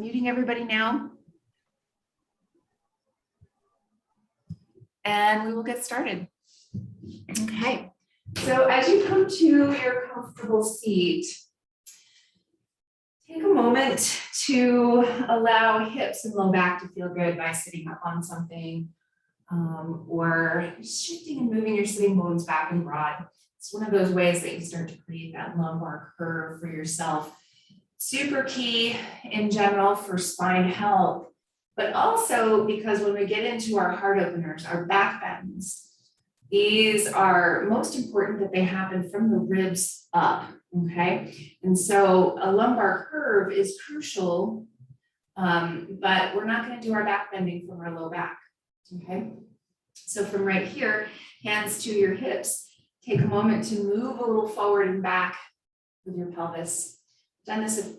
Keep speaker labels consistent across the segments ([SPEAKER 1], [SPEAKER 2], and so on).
[SPEAKER 1] Muting everybody now. And we will get started. Okay, so as you come to your comfortable seat, take a moment to allow hips and low back to feel good by sitting up on something or shifting and moving your sitting bones back and broad. It's one of those ways that you start to create that lumbar curve for yourself. Super key in general for spine health, but also because when we get into our heart openers, our back bends, these are most important that they happen from the ribs up, okay? And so a lumbar curve is crucial, but we're not going to do our back bending from our low back, okay? So from right here, hands to your hips, take a moment to move a little forward and back with your pelvis. Done this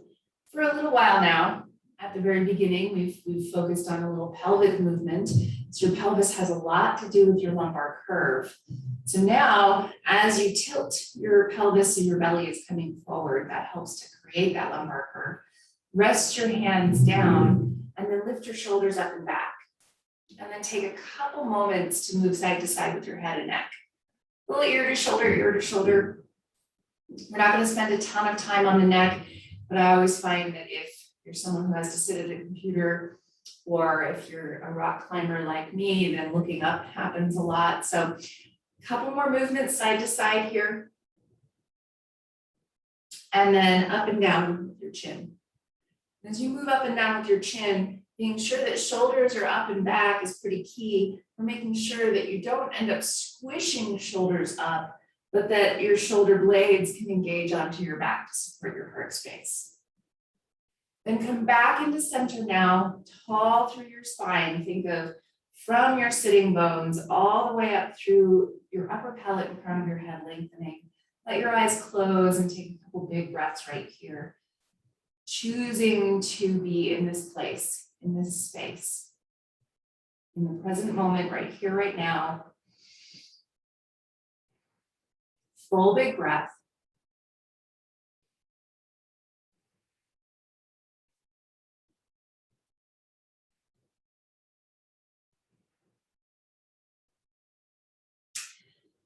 [SPEAKER 1] for a little while now. At the very beginning, we've focused on a little pelvic movement. So your pelvis has a lot to do with your lumbar curve. So now, as you tilt your pelvis and your belly is coming forward, that helps to create that lumbar curve. Rest your hands down and then lift your shoulders up and back. And then take a couple moments to move side to side with your head and neck. A little ear to shoulder, ear to shoulder. We're not going to spend a ton of time on the neck, but I always find that if you're someone who has to sit at a computer, or if you're a rock climber like me, then looking up happens a lot. So a couple more movements side to side here. And then up and down with your chin. As you move up and down with your chin, being sure that shoulders are up and back is pretty key for making sure that you don't end up squishing shoulders up, but that your shoulder blades can engage onto your back to support your heart space. Then come back into center now, tall through your spine. Think of from your sitting bones all the way up through your upper pellet in front of your head lengthening. Let your eyes close and take a couple big breaths right here. Choosing to be in this place, in this space, in the present moment, right here, right now. Full big breath.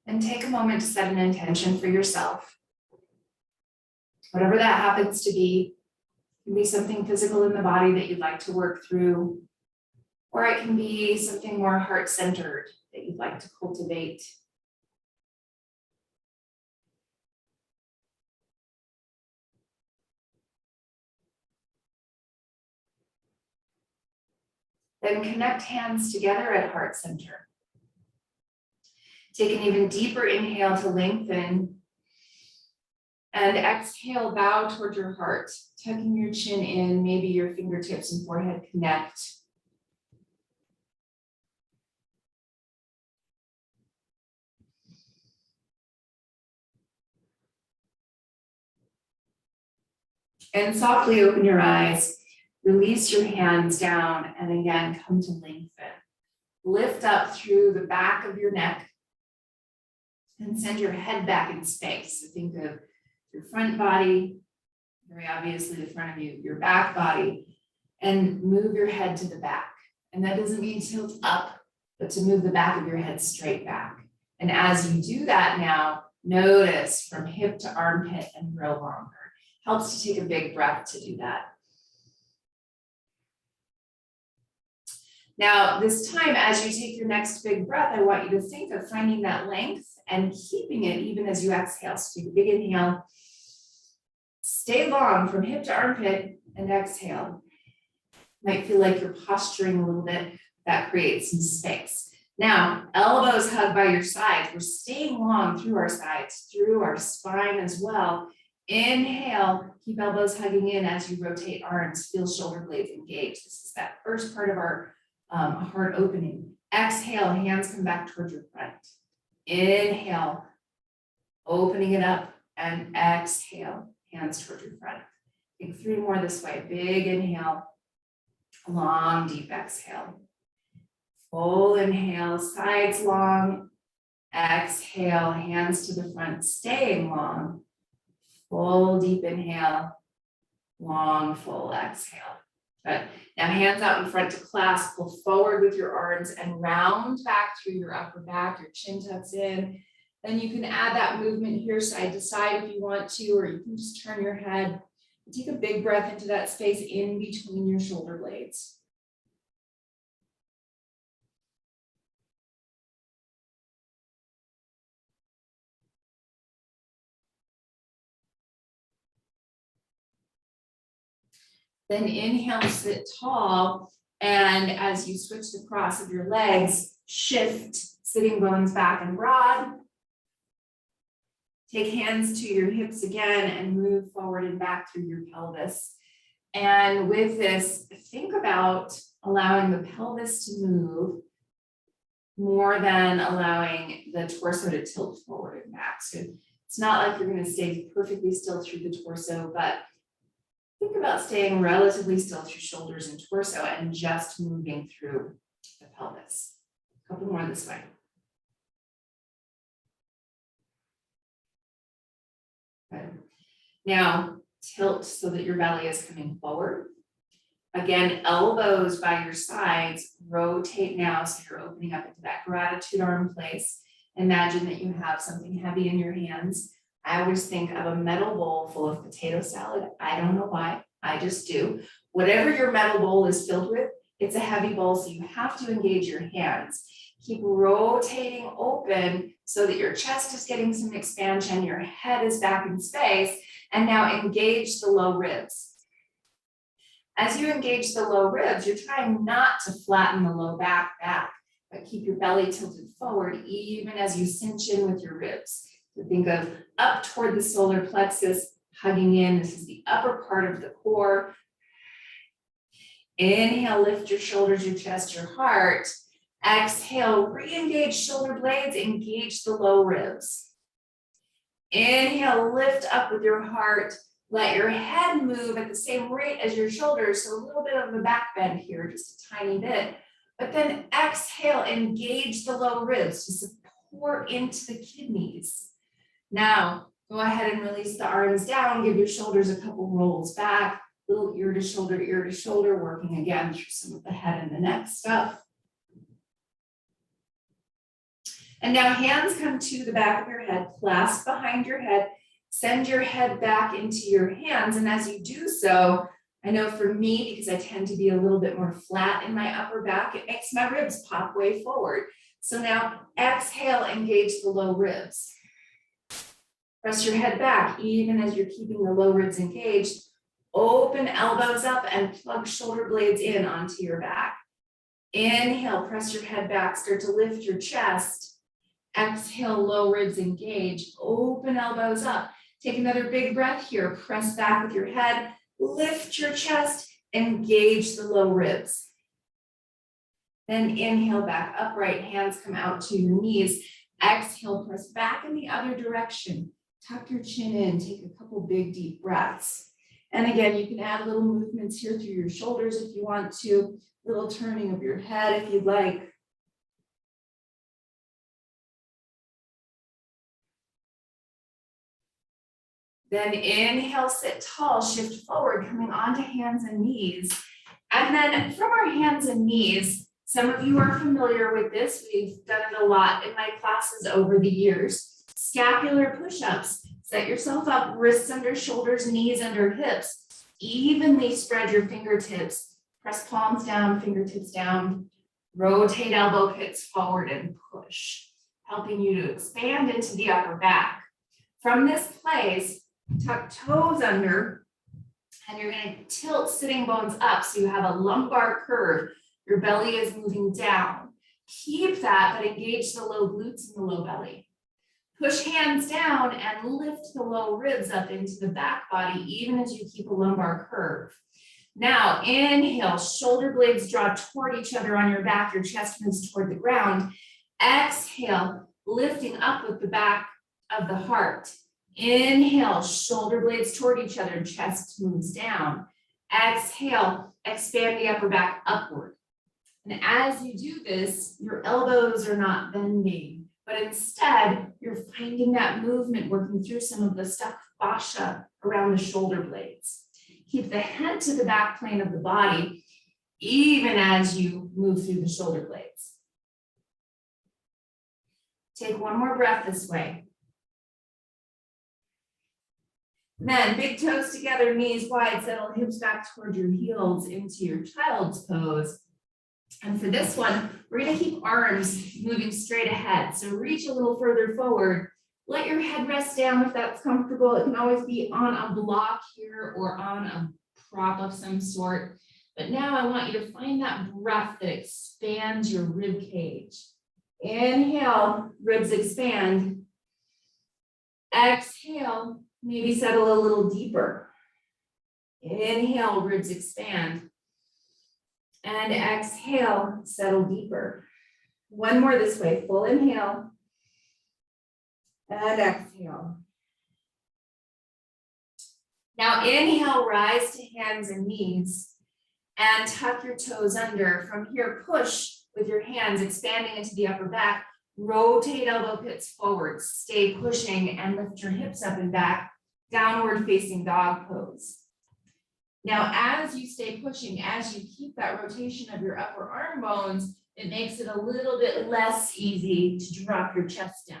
[SPEAKER 1] And take a moment to set an intention for yourself. Whatever that happens to be, it can be something physical in the body that you'd like to work through, or it can be something more heart-centered that you'd like to cultivate. Then connect hands together at heart center. Take an even deeper inhale to lengthen. And exhale, bow toward your heart, tucking your chin in, maybe your fingertips and forehead connect. And softly open your eyes, release your hands down, and again, come to lengthen. Lift up through the back of your neck and send your head back in space. So think of your front body, very obviously the front of you, your back body, and move your head to the back. And that doesn't mean tilt up, but to move the back of your head straight back. And as you do that now, notice from hip to armpit and grow longer. Helps to take a big breath to do that. Now, this time, as you take your next big breath, I want you to think of finding that length and keeping it even as you exhale. So take a big inhale. Stay long from hip to armpit and exhale. Might feel like you're posturing a little bit. That creates some space. Now, elbows hug by your sides. We're staying long through our sides, through our spine as well. Inhale, keep elbows hugging in as you rotate arms, feel shoulder blades engage. This is that first part of our heart opening. Exhale, hands come back towards your front. Inhale, opening it up, and exhale, hands towards your front. Take 3 more this way. Big inhale, long, deep exhale. Full inhale, sides long. Exhale, hands to the front, staying long. Full deep inhale, long full exhale. Good. Now hands out in front to clasp, pull forward with your arms and round back through your upper back, your chin tucks in. Then you can add that movement here side to side if you want to, or you can just turn your head. Take a big breath into that space in between your shoulder blades. Then inhale, sit tall. And as you switch the cross of your legs, shift sitting bones back and broad. Take hands to your hips again and move forward and back through your pelvis. And with this, think about allowing the pelvis to move more than allowing the torso to tilt forward and back. So it's not like you're going to stay perfectly still through the torso, but think about staying relatively still through shoulders and torso and just moving through the pelvis. A couple more this way. Good. Now tilt so that your belly is coming forward. Again, elbows by your sides, rotate now so you're opening up into that gratitude arm place. Imagine that you have something heavy in your hands. I always think of a metal bowl full of potato salad. I don't know why, I just do. Whatever your metal bowl is filled with, it's a heavy bowl, so you have to engage your hands. Keep rotating open so that your chest is getting some expansion, your head is back in space, and now engage the low ribs. As you engage the low ribs, you're trying not to flatten the low back, but keep your belly tilted forward even as you cinch in with your ribs. So think of up toward the solar plexus, hugging in. This is the upper part of the core. Inhale, lift your shoulders, your chest, your heart. Exhale, re-engage shoulder blades, engage the low ribs. Inhale, lift up with your heart. Let your head move at the same rate as your shoulders, so a little bit of a back bend here, just a tiny bit. But then exhale, engage the low ribs to support into the kidneys. Now, go ahead and release the arms down, give your shoulders a couple rolls back, little ear to shoulder, working again through some of the head and the neck stuff. And now hands come to the back of your head, clasp behind your head, send your head back into your hands. And as you do so, I know for me, because I tend to be a little bit more flat in my upper back, it makes my ribs pop way forward. So now exhale, engage the low ribs. Press your head back, even as you're keeping the low ribs engaged. Open elbows up and plug shoulder blades in onto your back. Inhale, press your head back, start to lift your chest. Exhale, low ribs engage, open elbows up. Take another big breath here, press back with your head, lift your chest, engage the low ribs. Then inhale back upright, hands come out to your knees. Exhale, press back in the other direction. Tuck your chin in, take a couple big deep breaths. And again, you can add little movements here through your shoulders if you want to, little turning of your head if you'd like. Then inhale, sit tall, shift forward, coming onto hands and knees. And then from our hands and knees, some of you are familiar with this. We've done it a lot in my classes over the years. Scapular push-ups. Set yourself up, wrists under shoulders, knees under hips. Evenly spread your fingertips. Press palms down, fingertips down. Rotate elbow pits forward and push, helping you to expand into the upper back. From this place, tuck toes under, and you're going to tilt sitting bones up so you have a lumbar curve. Your belly is moving down. Keep that, but engage the low glutes and the low belly. Push hands down and lift the low ribs up into the back body, even as you keep a lumbar curve. Now, inhale, shoulder blades draw toward each other on your back, your chest moves toward the ground. Exhale, lifting up with the back of the heart. Inhale, shoulder blades toward each other, chest moves down. Exhale, expand the upper back upward. And as you do this, your elbows are not bending, but instead you're finding that movement working through some of the stuck fascia around the shoulder blades. Keep the head to the back plane of the body, even as you move through the shoulder blades. Take one more breath this way. Then big toes together, knees wide, settle hips back toward your heels into your child's pose. And for this one, we're going to keep arms moving straight ahead. So reach a little further forward. Let your head rest down if that's comfortable. It can always be on a block here or on a prop of some sort. But now I want you to find that breath that expands your rib cage. Inhale, ribs expand. Exhale, maybe settle a little deeper. Inhale, ribs expand. And exhale, settle deeper. One more this way, full inhale. And exhale. Now inhale, rise to hands and knees and tuck your toes under. From here, push with your hands expanding into the upper back. Rotate elbow pits forward. Stay pushing and lift your hips up and back. Downward facing dog pose. Now, as you stay pushing, as you keep that rotation of your upper arm bones, it makes it a little bit less easy to drop your chest down.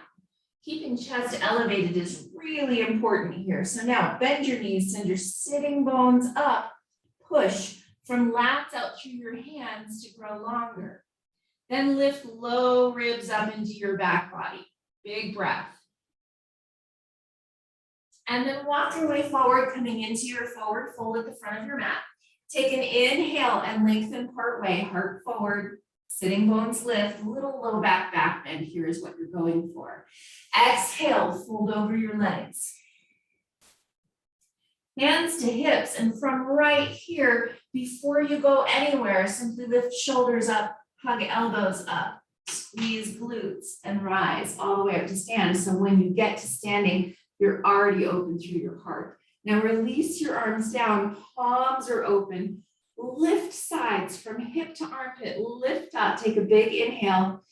[SPEAKER 1] Keeping chest elevated is really important here. So now bend your knees, send your sitting bones up, push from lats out through your hands to grow longer. Then lift low ribs up into your back body. Big breath. And then walk your way forward, coming into your forward fold at the front of your mat. Take an inhale and lengthen part way, heart forward, sitting bones lift, little low back bend. Here is what you're going for. Exhale, fold over your legs. Hands to hips, and from right here, before you go anywhere, simply lift shoulders up, hug elbows up, squeeze glutes, and rise all the way up to stand. So when you get to standing, you're already open through your heart. Now release your arms down, palms are open. Lift sides from hip to armpit, lift up, take a big inhale.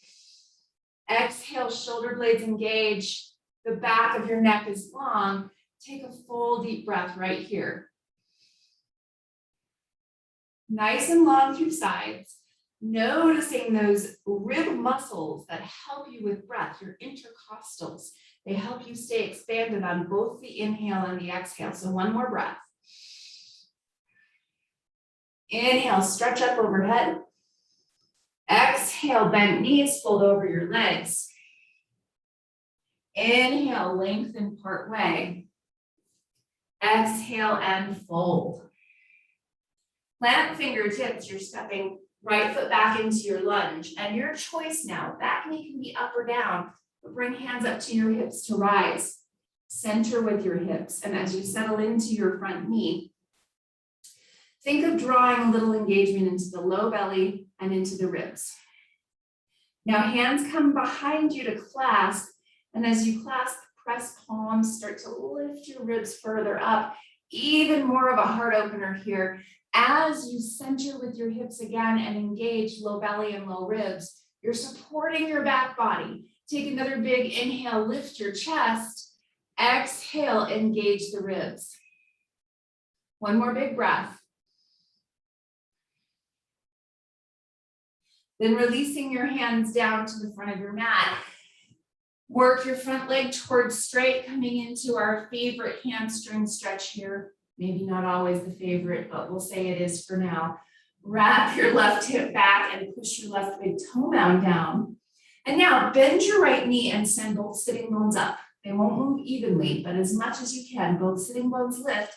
[SPEAKER 1] Exhale, shoulder blades engage. The back of your neck is long. Take a full deep breath right here. Nice and long through sides. Noticing those rib muscles that help you with breath, your intercostals. They help you stay expanded on both the inhale and the exhale. So one more breath. Inhale, stretch up overhead. Exhale, bend knees, fold over your legs. Inhale, lengthen part way. Exhale and fold. Plant fingertips, you're stepping right foot back into your lunge. And your choice now, back knee can be up or down, but bring hands up to your hips to rise. Center with your hips. And as you settle into your front knee, think of drawing a little engagement into the low belly and into the ribs. Now hands come behind you to clasp. And as you clasp, press palms, start to lift your ribs further up. Even more of a heart opener here. As you center with your hips again and engage low belly and low ribs, you're supporting your back body. Take another big inhale, lift your chest. Exhale, engage the ribs. One more big breath. Then releasing your hands down to the front of your mat. Work your front leg towards straight, coming into our favorite hamstring stretch here. Maybe not always the favorite, but we'll say it is for now. Wrap your left hip back and push your left big toe mound down. And now bend your right knee and send both sitting bones up. They won't move evenly, but as much as you can, both sitting bones lift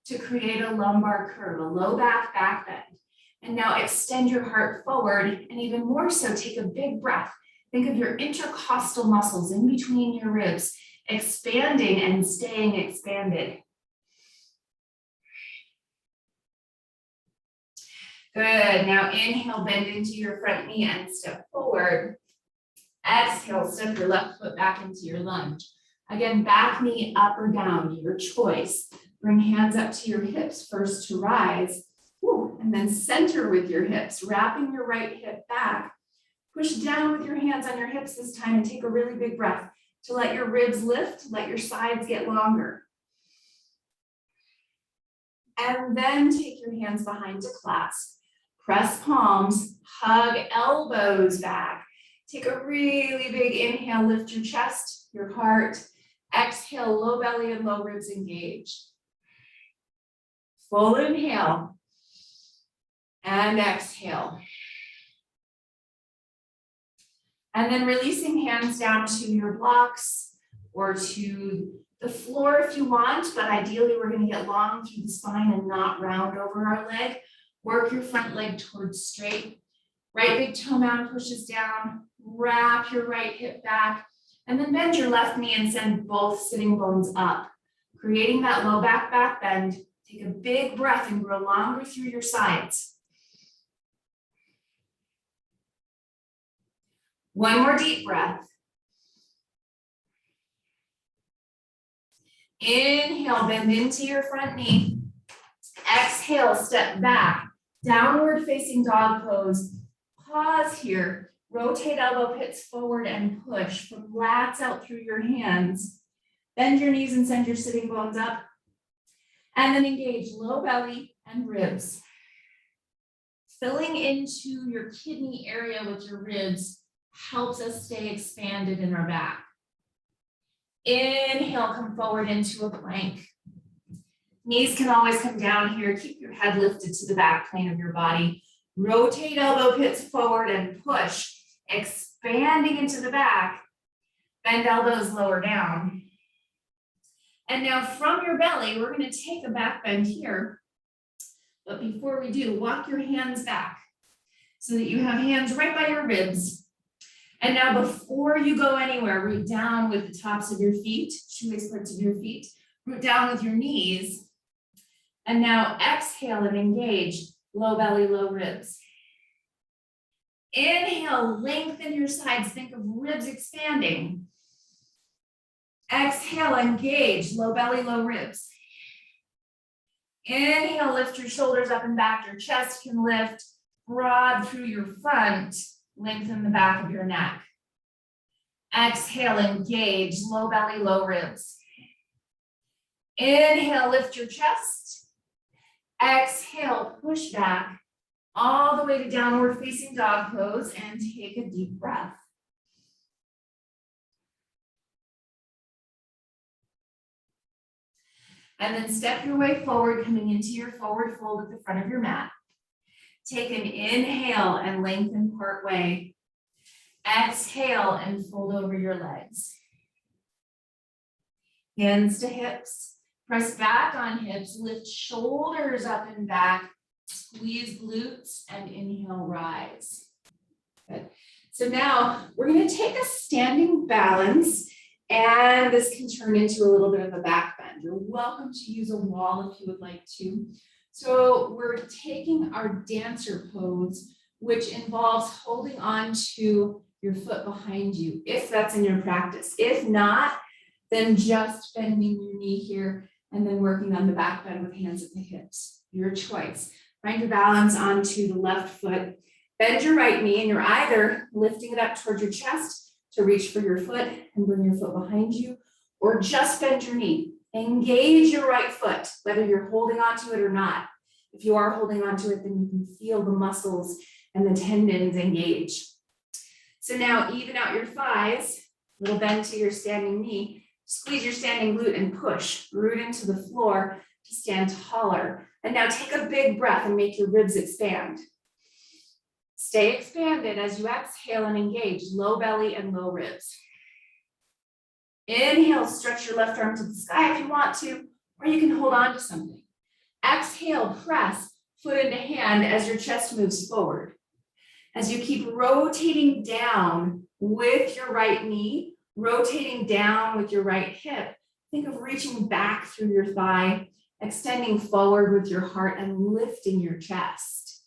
[SPEAKER 1] to create a lumbar curve, a low back bend. And now extend your heart forward, and even more so, take a big breath. Think of your intercostal muscles in between your ribs, expanding and staying expanded. Good, now inhale, bend into your front knee and step forward. Exhale, step your left foot back into your lunge. Again, back knee up or down, your choice. Bring hands up to your hips first to rise. And then center with your hips, wrapping your right hip back. Push down with your hands on your hips this time and take a really big breath to let your ribs lift, let your sides get longer. And then take your hands behind to clasp. Press palms, hug elbows back. Take a really big inhale, lift your chest, your heart. Exhale, low belly and low ribs engage. Full inhale. And exhale. And then releasing hands down to your blocks or to the floor if you want, but ideally we're going to get long through the spine and not round over our leg. Work your front leg towards straight. Right big toe mound pushes down. Wrap your right hip back. And then bend your left knee and send both sitting bones up. Creating that low back bend. Take a big breath and grow longer through your sides. One more deep breath. Inhale, bend into your front knee. Exhale, step back. Downward facing dog pose. Pause here. Rotate elbow pits forward and push from lats out through your hands. Bend your knees and send your sitting bones up. And then engage low belly and ribs. Filling into your kidney area with your ribs helps us stay expanded in our back. Inhale, come forward into a plank. Knees can always come down here. Keep your head lifted to the back plane of your body. Rotate elbow pits forward and push, expanding into the back. Bend elbows lower down. And now from your belly, we're going to take a back bend here. But before we do, walk your hands back so that you have hands right by your ribs. And now before you go anywhere, root down with the tops of your feet, shoelace parts of your feet, root down with your knees. And now exhale and engage low belly, low ribs. Inhale, lengthen your sides, think of ribs expanding. Exhale, engage low belly, low ribs. Inhale, lift your shoulders up and back, your chest can lift, broad through your front. Lengthen the back of your neck. Exhale, engage, low belly, low ribs. Inhale, lift your chest. Exhale, push back all the way to downward facing dog pose and take a deep breath. And then step your way forward, coming into your forward fold at the front of your mat. Take an inhale and lengthen part way. Exhale and fold over your legs. Hands to hips. Press back on hips. Lift shoulders up and back. Squeeze glutes and inhale, rise. Good. So now we're going to take a standing balance, and this can turn into a little bit of a back bend. You're welcome to use a wall if you would like to. So we're taking our dancer pose, which involves holding on to your foot behind you, if that's in your practice. If not, then just bending your knee here and then working on the back bend with hands at the hips. Your choice. Find your balance onto the left foot. Bend your right knee, and you're either lifting it up towards your chest to reach for your foot and bring your foot behind you, or just bend your knee. Engage your right foot, whether you're holding onto it or not. If you are holding onto it, then you can feel the muscles and the tendons engage. So now even out your thighs, little bend to your standing knee, squeeze your standing glute and push, root into the floor to stand taller. And now take a big breath and make your ribs expand. Stay expanded as you exhale and engage low belly and low ribs. Inhale, stretch your left arm to the sky if you want to, or you can hold on to something. Exhale, press foot into hand as your chest moves forward. As you keep rotating down with your right knee, rotating down with your right hip, think of reaching back through your thigh, extending forward with your heart and lifting your chest.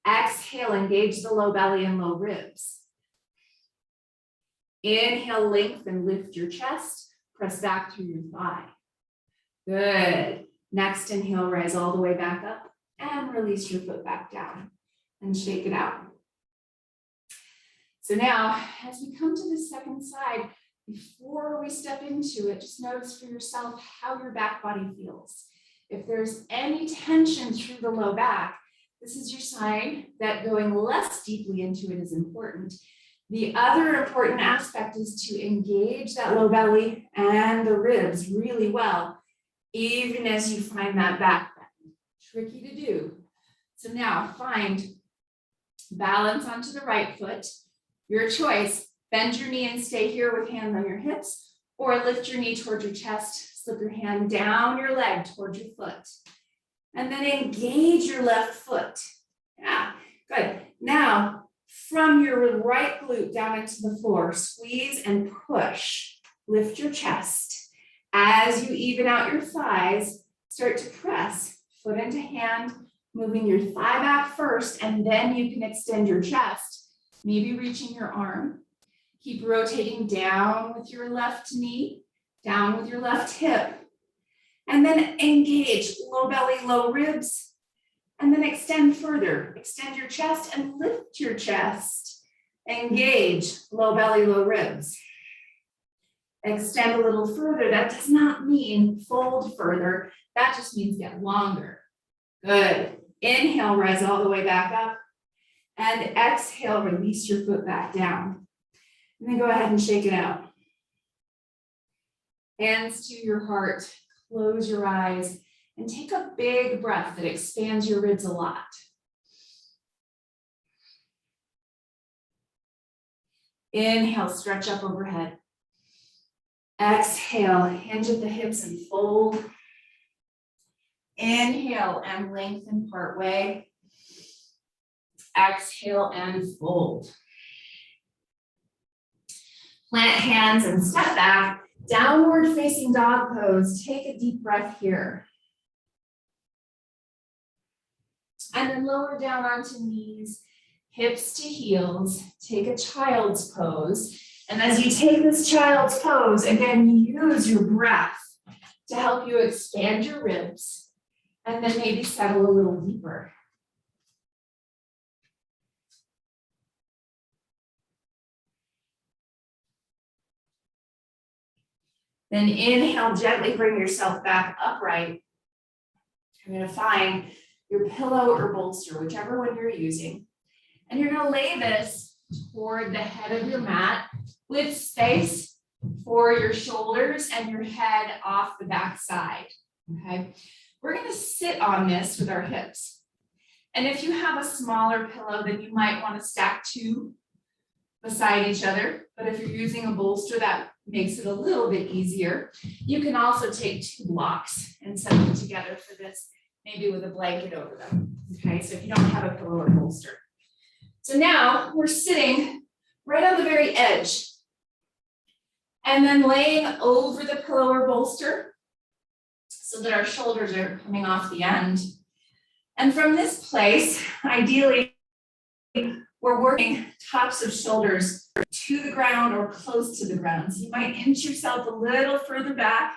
[SPEAKER 1] Exhale, engage the low belly and low ribs. Inhale, lengthen, lift your chest, press back through your thigh. Good. Next inhale, rise all the way back up and release your foot back down and shake it out. So now, as we come to the second side, before we step into it, just notice for yourself how your back body feels. If there's any tension through the low back, this is your sign that going less deeply into it is important. The other important aspect is to engage that low belly and the ribs really well, even as you find that back bend. Tricky to do. So now find balance onto the right foot. Your choice, bend your knee and stay here with hands on your hips, or lift your knee towards your chest, slip your hand down your leg towards your foot. And then engage your left foot. Yeah, good. Now, from your right glute down into the floor, squeeze and push. Lift your chest. As you even out your thighs, start to press foot into hand, moving your thigh back first, and then you can extend your chest, maybe reaching your arm. Keep rotating down with your left knee, down with your left hip, and then engage low belly, low ribs, and then extend further. Extend your chest and lift your chest. Engage low belly, low ribs. Extend a little further. That does not mean fold further. That just means get longer. Good. Inhale, rise all the way back up. And exhale, release your foot back down. And then go ahead and shake it out. Hands to your heart. Close your eyes and take a big breath that expands your ribs a lot. Inhale, stretch up overhead. Exhale, hinge at the hips and fold. Inhale and lengthen part way. Exhale and fold. Plant hands and step back. Downward facing dog pose. Take a deep breath here. And then lower down onto knees, hips to heels. Take a child's pose. And as you take this child's pose, again, use your breath to help you expand your ribs and then maybe settle a little deeper. Then inhale, gently bring yourself back upright. You're going to find your pillow or bolster, whichever one you're using. And you're going to lay this toward the head of your mat with space for your shoulders and your head off the back side. Okay. We're going to sit on this with our hips. And if you have a smaller pillow, then you might want to stack two beside each other. But if you're using a bolster, that makes it a little bit easier. You can also take two blocks and set them together for this, maybe with a blanket over them. Okay, so if you don't have a pillow or bolster. So now we're sitting right on the very edge and then laying over the pillow or bolster so that our shoulders are coming off the end. And from this place, ideally, we're working tops of shoulders to the ground or close to the ground. So you might inch yourself a little further back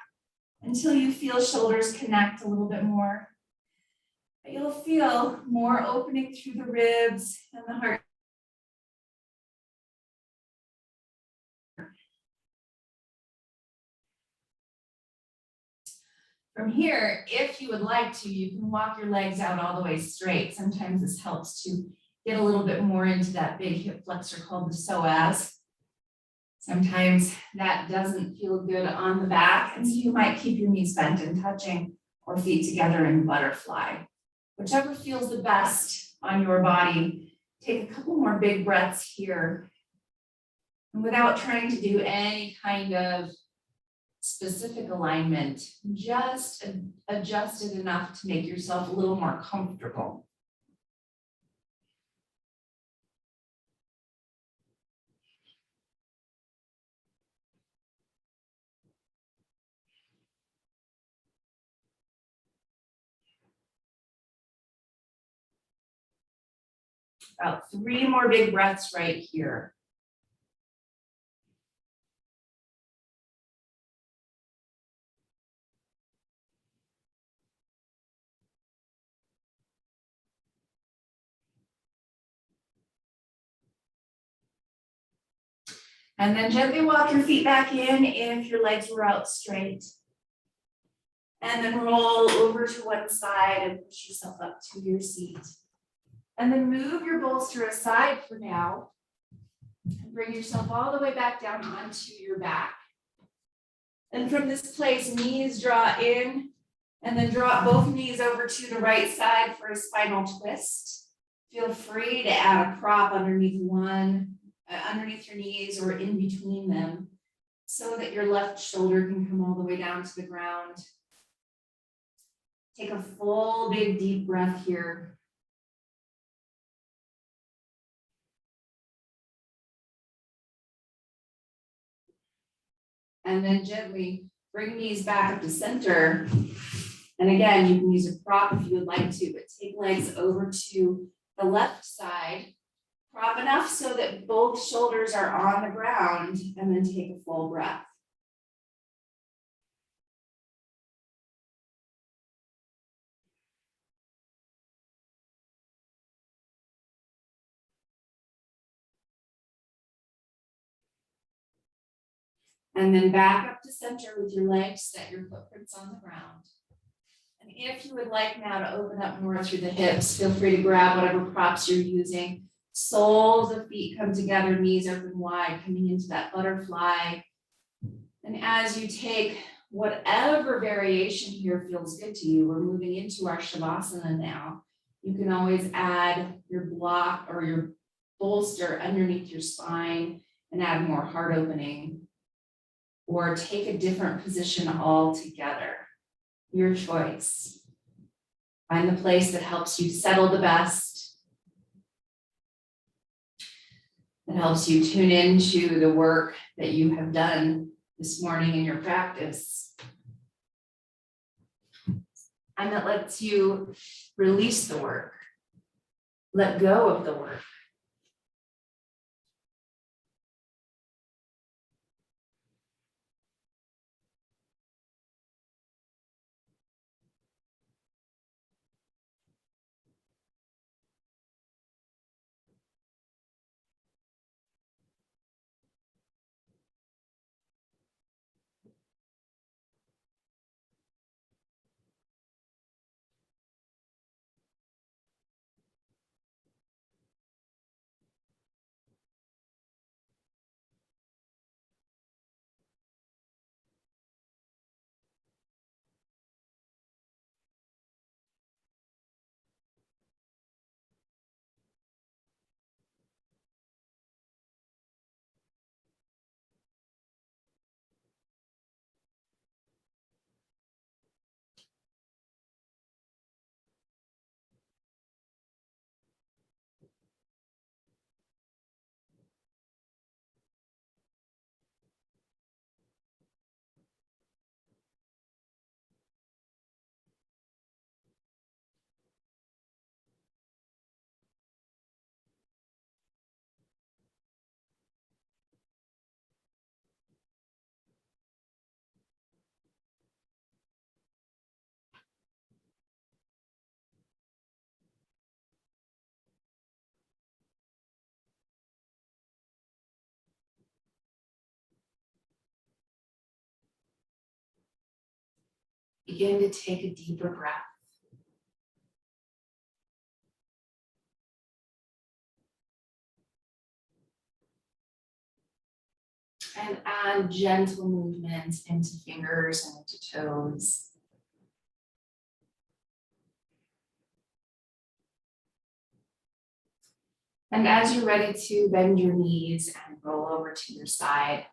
[SPEAKER 1] until you feel shoulders connect a little bit more. But you'll feel more opening through the ribs and the heart. From here, if you would like to, you can walk your legs out all the way straight. Sometimes this helps to get a little bit more into that big hip flexor called the psoas. Sometimes that doesn't feel good on the back, and so you might keep your knees bent and touching or feet together in butterfly. Whichever feels the best on your body. Take a couple more big breaths here. And without trying to do any kind of specific alignment, just adjust it enough to make yourself a little more comfortable. About 3 more big breaths right here. And then gently walk your feet back in if your legs were out straight. And then roll over to one side and push yourself up to your seat. And then move your bolster aside for now. And bring yourself all the way back down onto your back. And from this place, knees draw in, and then drop both knees over to the right side for a spinal twist. Feel free to add a prop underneath underneath your knees or in between them, so that your left shoulder can come all the way down to the ground. Take a full, big, deep breath here. And then gently bring knees back up to center. And again, you can use a prop if you would like to, but take legs over to the left side. Prop enough so that both shoulders are on the ground, and then take a full breath. And then back up to center with your legs, set your footprints on the ground. And if you would like now to open up more through the hips, feel free to grab whatever props you're using. Soles of feet come together, knees open wide, coming into that butterfly. And as you take whatever variation here feels good to you, we're moving into our Shavasana now. You can always add your block or your bolster underneath your spine and add more heart opening, or take a different position altogether. Your choice. Find the place that helps you settle the best, that helps you tune into the work that you have done this morning in your practice, and that lets you release the work, let go of the work. Begin to take a deeper breath. And add gentle movements into fingers and into toes. And as you're ready to bend your knees and roll over to your side,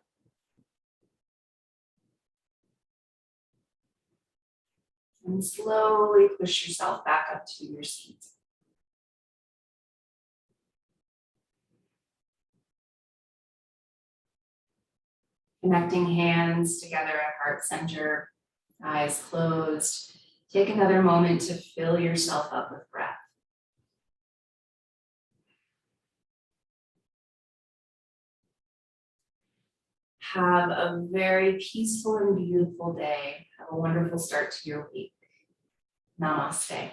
[SPEAKER 1] and slowly push yourself back up to your seat. Connecting hands together at heart center, eyes closed. Take another moment to fill yourself up with breath. Have a very peaceful and beautiful day. Have a wonderful start to your week. Namaste.